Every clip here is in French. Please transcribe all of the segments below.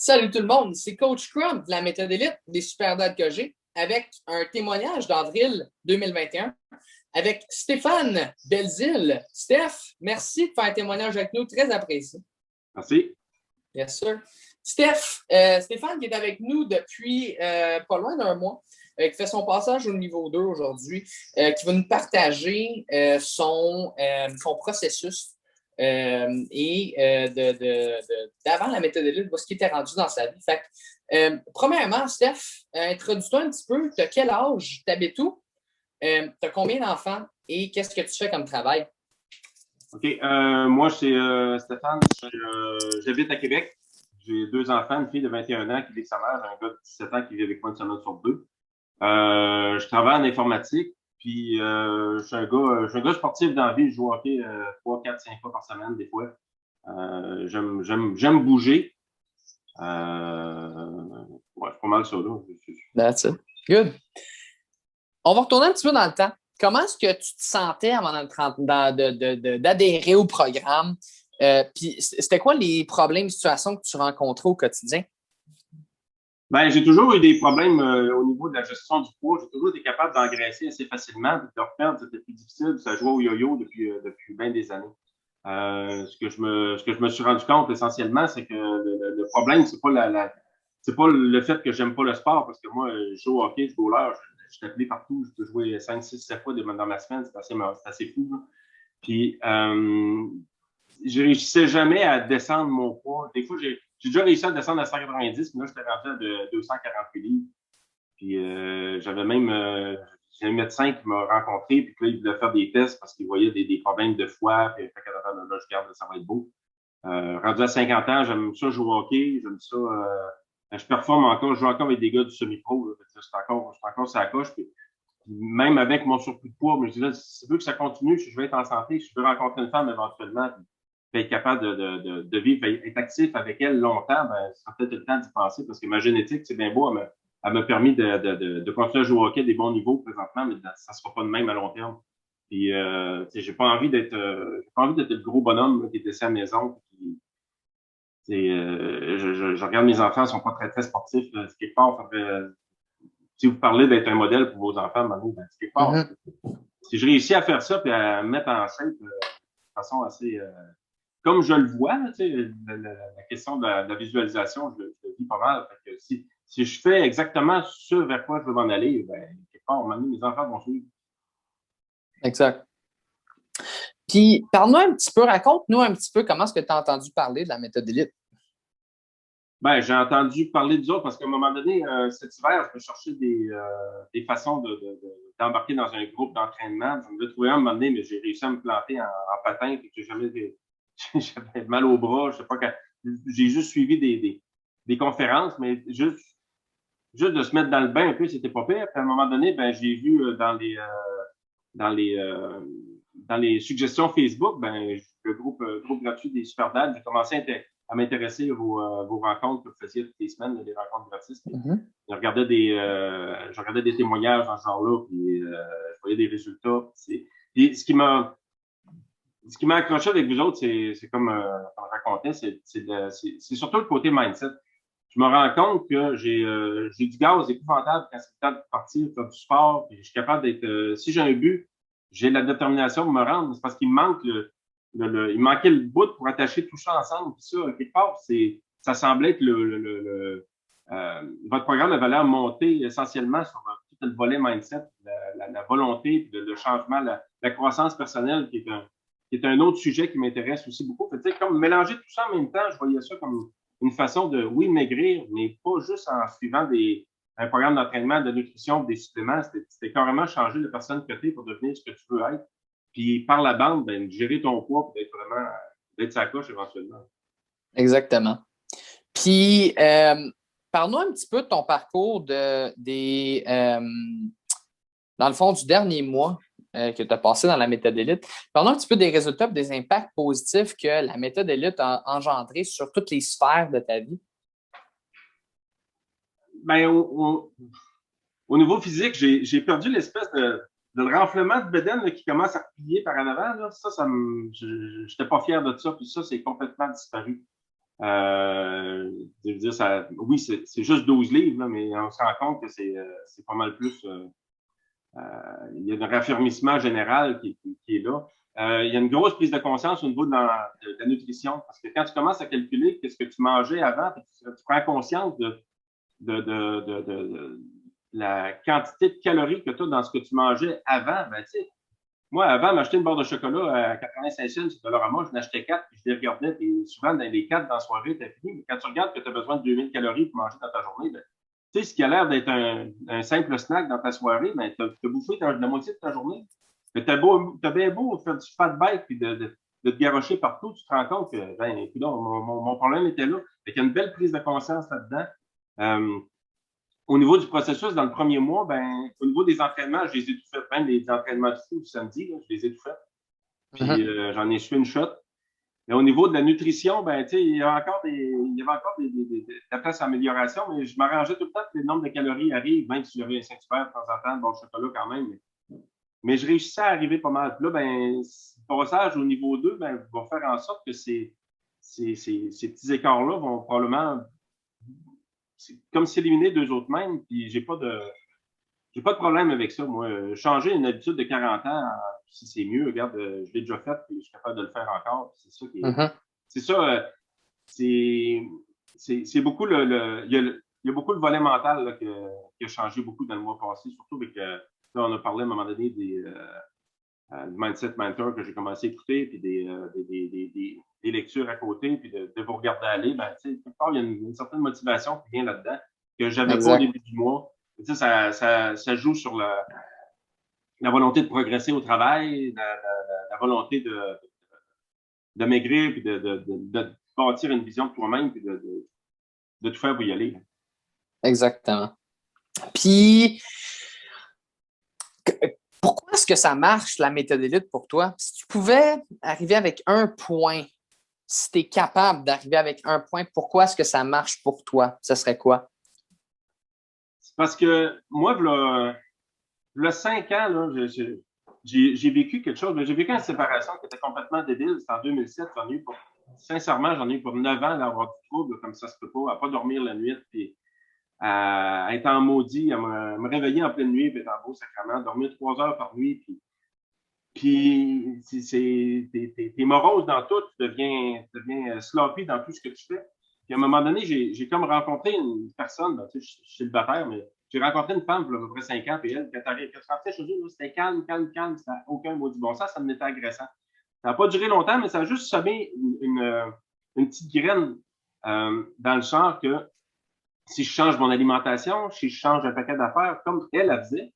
Salut tout le monde, c'est Coach Crumb de la méthode élite des super dates que j'ai avec un témoignage d'avril 2021 avec Stéphane Belzile. Steph, merci de faire un témoignage avec nous, très apprécié. Merci. Bien sûr. Stéphane qui est avec nous depuis pas loin d'un mois, qui fait son passage au niveau 2 aujourd'hui, qui va nous partager son processus d'avant la méthode élite, ce qui était rendu dans sa vie. Fait que, premièrement, Steph, introduis-toi un petit peu. Tu as quel âge? Tu habites où? Tu as combien d'enfants? Et qu'est-ce que tu fais comme travail? OK. Moi, c'est Stéphane. J'habite à Québec. J'ai 2 enfants, une fille de 21 ans qui vit avec sa mère, un gars de 17 ans qui vit avec moi une semaine sur 2. Je travaille en informatique, puis je suis un gars sportif dans la vie. Je joue au hockey 3, 4, 5 fois par semaine, des fois. J'aime bouger. Ouais, c'est pas mal ça, là. That's it. Good. On va retourner un petit peu dans le temps. Comment est-ce que tu te sentais avant d'adhérer au programme? Puis c'était quoi les problèmes, situations que tu rencontrais au quotidien? Ben, j'ai toujours eu des problèmes au niveau de la gestion du poids. J'ai toujours été capable d'engraisser assez facilement, de le reperdre, c'était plus difficile. Ça jouait au yo-yo depuis bien des années. Ce que je me suis rendu compte essentiellement, c'est que le problème, c'est pas le fait que j'aime pas le sport, parce que moi, je joue au hockey, je joue au leurre, je suis appelé partout, je peux jouer 5, 6, 7 fois dans la semaine, c'est assez fou, là. Puis, je réussissais jamais à descendre mon poids. Des fois, j'ai déjà réussi à descendre à 190, mais là, j'étais rendu à 248 livres. Puis, j'avais même j'ai un médecin qui m'a rencontré, puis là, il voulait faire des tests parce qu'il voyait des problèmes de foie, puis fait que là, je garde, ça va être beau. Rendu à 50 ans, j'aime ça jouer au hockey, j'aime ça. Je performe encore, je joue encore avec des gars du semi-pro. Je suis encore sur la coche. Puis même avec mon surplus de poids, mais je dis là, si tu veux que ça continue, je vais être en santé, si je veux rencontrer une femme éventuellement, puis être capable de vivre, être actif avec elle longtemps, ben, ça sera peut-être le temps d'y penser parce que ma génétique, c'est bien beau, elle m'a permis de continuer à jouer au hockey à des bons niveaux présentement, mais ça sera pas de même à long terme. Puis, j'ai pas envie d'être le gros bonhomme là, qui était assis à la maison. Puis, je regarde mes enfants, ils sont pas très, très sportifs. Quelque part, si vous parlez d'être un modèle pour vos enfants, Manu, ben, quelque part, si je réussis à faire ça puis à me mettre en shape de façon assez comme je le vois, là, la question de la visualisation, je le vis pas mal. Fait que si je fais exactement ce vers quoi je veux m'en aller, ben, quelque part, Manu, mes enfants vont suivre. Exact. Puis, parle-nous un petit peu, raconte-nous un petit peu comment est-ce que tu as entendu parler de la méthode élite. Ben, j'ai entendu parler des autres parce qu'à un moment donné, cet hiver, je me cherchais des façons d'embarquer dans un groupe d'entraînement. Je me suis trouvé un moment donné, mais j'ai réussi à me planter en patin, puis que j'avais mal au bras. Je sais pas quand, j'ai juste suivi des conférences, mais juste de se mettre dans le bain un peu, c'était pas pire. Puis à un moment donné, ben, j'ai vu dans les, euh, dans les suggestions Facebook, ben, le groupe gratuit des super dads, j'ai commencé à m'intéresser à vos rencontres que vous faisiez toutes les semaines, les rencontres gratuites. Je regardais des témoignages dans ce genre-là, puis je voyais des résultats. Puis ce qui m'a accroché avec vous autres, c'est comme on racontait, c'est surtout le côté mindset. Je me rends compte que j'ai du gaz épouvantable quand c'est le temps de partir, faire du sport, puis je suis capable d'être. Si j'ai un but, j'ai la détermination de me rendre. C'est parce qu'il me manque il manquait le bout pour attacher tout ça ensemble. Puis ça, quelque part, ça semblait être votre programme avait l'air monter essentiellement sur tout le volet mindset, la volonté, puis le changement, la croissance personnelle, qui est un autre sujet qui m'intéresse aussi beaucoup. Fait, comme mélanger tout ça en même temps, je voyais ça comme une façon de, oui, maigrir, mais pas juste en suivant un programme d'entraînement, de nutrition, des suppléments. C'était carrément changer de personne que tu es pour devenir ce que tu veux être. Puis par la bande, ben, gérer ton poids pour d'être sa coche éventuellement. Exactement. Puis, parle-nous un petit peu de ton parcours dans le fond, du dernier mois que tu as passé dans la méthode élite. Parle-nous un petit peu des résultats et des impacts positifs que la méthode élite a engendrés sur toutes les sphères de ta vie. Ben, au niveau physique, j'ai perdu l'espèce de renflement de bédaine qui commence à replier par en avant. Là. Je n'étais pas fier de ça, puis ça, c'est complètement disparu. veux dire, oui, c'est juste 12 livres, là, mais on se rend compte que c'est pas mal plus. Il y a un raffermissement général qui est là. Il y a une grosse prise de conscience au niveau de la nutrition. Parce que quand tu commences à calculer ce que tu mangeais avant, tu prends conscience de la quantité de calories que tu as dans ce que tu mangeais avant. Ben, tu sais, moi, avant, m'acheter une barre de chocolat à 85 cents sur Dollarama, je n'achetais 4 puis je les regardais. Puis souvent, dans les 4 dans la soirée, tu as fini. Mais quand tu regardes que tu as besoin de 2000 calories pour manger dans ta journée, ben, tu sais, ce qui a l'air d'être un simple snack dans ta soirée, ben, tu as bouffé la moitié de ta journée. Mais t'as bien beau faire du fat bike puis de te garrocher partout, tu te rends compte que, ben, écoute, mon problème était là. Fait qu'il y a une belle prise de conscience là-dedans. Au niveau du processus, dans le premier mois, ben, au niveau des entraînements, je les ai tout fait. Même les entraînements de fou du samedi, là, je les ai tout fait. Puis j'en ai su une shot. Mais au niveau de la nutrition, ben, tu sais, il y avait encore de la place à amélioration, mais je m'arrangeais tout le temps que le nombre de calories arrive, même si j'avais un Saint-Hubert de temps en temps, bon chocolat quand même. Mais je réussissais à arriver pas mal. Puis là, ben, le passage au niveau 2, ben, va faire en sorte que ces petits écarts-là vont probablement comme s'éliminer d'eux autres mêmes, puis j'ai pas de problème avec ça, moi. Changer une habitude de 40 ans, si c'est mieux, regarde, je l'ai déjà fait, puis je suis capable de le faire encore. C'est ça qui est. C'est ça, c'est beaucoup il y a beaucoup le volet mental là, qui a changé beaucoup dans le mois passé, surtout avec là, on a parlé à un moment donné du Mindset Mentor que j'ai commencé à écouter, puis des lectures à côté, puis de vous regarder aller. Ben, quelque part, il y a une certaine motivation qui vient là-dedans que j'avais pas au début du mois. Ça joue sur la volonté de progresser au travail, la volonté de maigrir, puis de bâtir une vision de toi-même, puis de tout faire pour y aller. Exactement. Puis, pourquoi est-ce que ça marche, la méthode élite, pour toi? Si tu pouvais arriver avec un point, si tu es capable d'arriver avec un point, pourquoi est-ce que ça marche pour toi? Ce serait quoi? C'est parce que moi, il y a 5 ans, là, j'ai vécu quelque chose. J'ai vécu une séparation qui était complètement débile. C'était en 2007. Sincèrement, j'en ai eu pour 9 ans d'avoir du trouble, comme ça se peut pas, à pas dormir la nuit, puis à être en maudit, à me réveiller en pleine nuit, puis être en beau sacrement, dormir 3 heures par nuit, puis t'es morose dans tout, tu deviens sloppy dans tout ce que tu fais. Puis à un moment donné, j'ai comme rencontré une personne, ben, tu sais, je suis célibataire, mais j'ai rencontré une femme il y a à peu près 5 ans, puis elle, quand tu rentrais chez eux, c'était calme, calme, calme, ça n'a aucun mot du bon sens, ça me mettait agressant. Ça n'a pas duré longtemps, mais ça a juste semé une petite graine dans le genre que si je change mon alimentation, si je change un paquet d'affaires, comme elle faisait,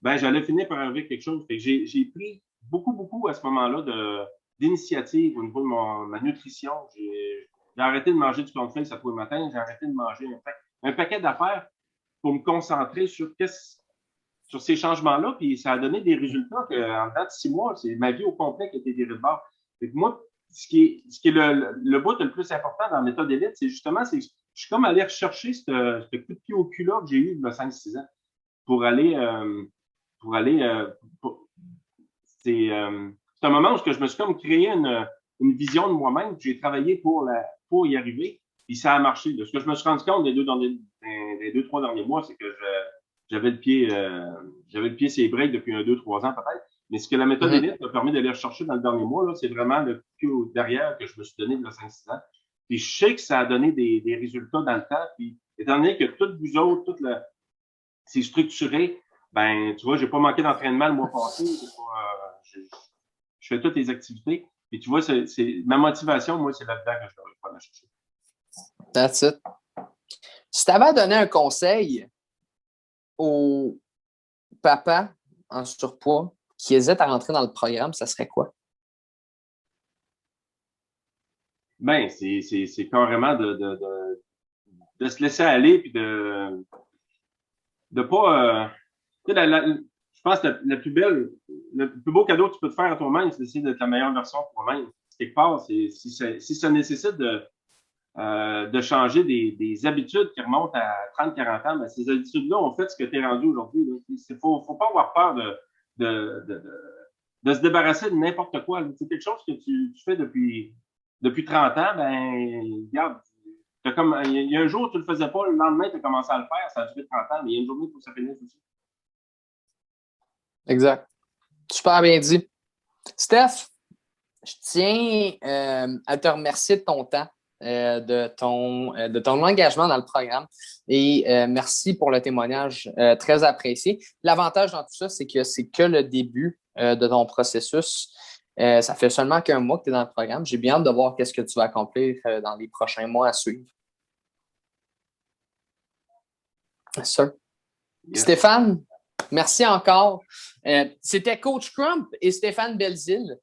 ben j'allais finir par arriver quelque chose. Fait que j'ai pris beaucoup à ce moment-là d'initiative au niveau de ma nutrition. J'ai arrêté de manger du cornflakes à tous les matins, j'ai arrêté de manger un paquet d'affaires pour me concentrer sur ces changements-là, puis ça a donné des résultats qu'en dedans de 6 mois, c'est ma vie au complet qui a été virée de bord. Fait que moi, ce qui est le bout le plus important dans la méthode élite, c'est justement, je suis comme allé rechercher ce coup de pied au cul-là que j'ai eu il y a 5-6 ans pour aller c'est un moment où je me suis comme créé une vision de moi-même, j'ai travaillé pour y arriver, puis ça a marché. Ce que je me suis rendu compte les 2-3 derniers mois, c'est que j'avais le pied sur les breaks depuis 2-3 ans peut-être. Mais ce que la méthode élite m'a permis d'aller rechercher dans le dernier mois, là, c'est vraiment le pied derrière que je me suis donné il y a 5-6 ans. Puis je sais que ça a donné des résultats dans le temps. Puis étant donné que toutes vous autres, c'est structuré, ben, tu vois, j'ai pas manqué d'entraînement le mois passé. Je fais toutes les activités. Puis tu vois, ma motivation, moi, c'est là-dedans que je devrais pas la chercher. That's it. Si tu avais à donner un conseil au papa en surpoids qui hésite à rentrer dans le programme, ça serait quoi? Ben, c'est carrément de se laisser aller puis de pas. Je pense que le plus beau cadeau que tu peux te faire à toi-même, c'est d'essayer d'être la meilleure version de toi-même. Quelque part, si ça nécessite de changer des habitudes qui remontent à 30-40 ans, ben, ces habitudes-là ont fait ce que tu es rendu aujourd'hui. Il faut pas avoir peur de se débarrasser de n'importe quoi. C'est quelque chose que tu fais depuis 30 ans, ben, regarde, Il y a un jour, tu ne le faisais pas, le lendemain, tu as commencé à le faire, ça a duré 30 ans, mais il y a une journée, il faut que ça finisse aussi. Exact. Super bien dit. Steph, je tiens à te remercier de ton temps, de ton engagement dans le programme et merci pour le témoignage très apprécié. L'avantage dans tout ça, c'est que c'est que le début de ton processus. Ça fait seulement qu'un mois que tu es dans le programme. J'ai bien hâte de voir qu'est-ce que tu vas accomplir dans les prochains mois à suivre. Yes. Stéphane, merci encore. C'était Coach Crump et Stéphane Belzile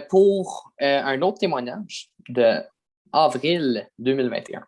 pour un autre témoignage de avril 2021.